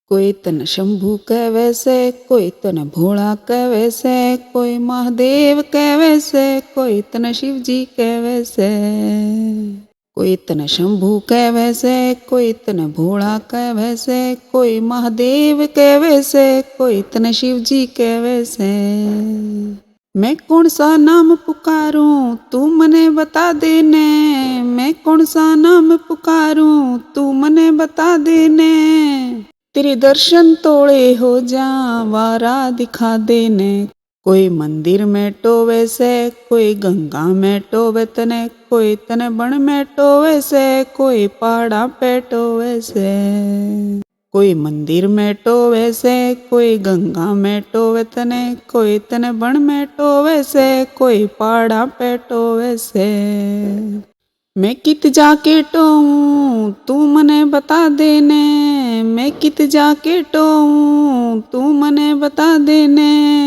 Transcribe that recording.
कोई तन शंभू कहवे से, कोई तन भोला कहवे से, कोई महादेव कहवे से, कोई तन शिव जी कहवे से। कोई तन शंभू कहवे से, कोई तन भोला कहवे से, कोई महादेव कहवे से, कोई तन शिव जी कहवे से। मैं कौन सा नाम पुकारूं तू मने बता देने, मैं कौन सा नाम पुकारूं तू मने बता देने। तेरे दर्शन तोड़े हो जा वारा दिखा देने। कोई मंदिर में टोवे से, कोई गंगा में टोवे तने, कोई तने बन में टोवे से, कोई पहाड़ा पे टोवे से। कोई मंदिर में टोवे से, कोई गंगा में टोवे तने, कोई तने बन में टोवे से, कोई पहाड़ा पे टोवे से। मैं कित जाके टोऊं तू मने बता देने, मैं कित जाके टोऊं तू मने बता देने।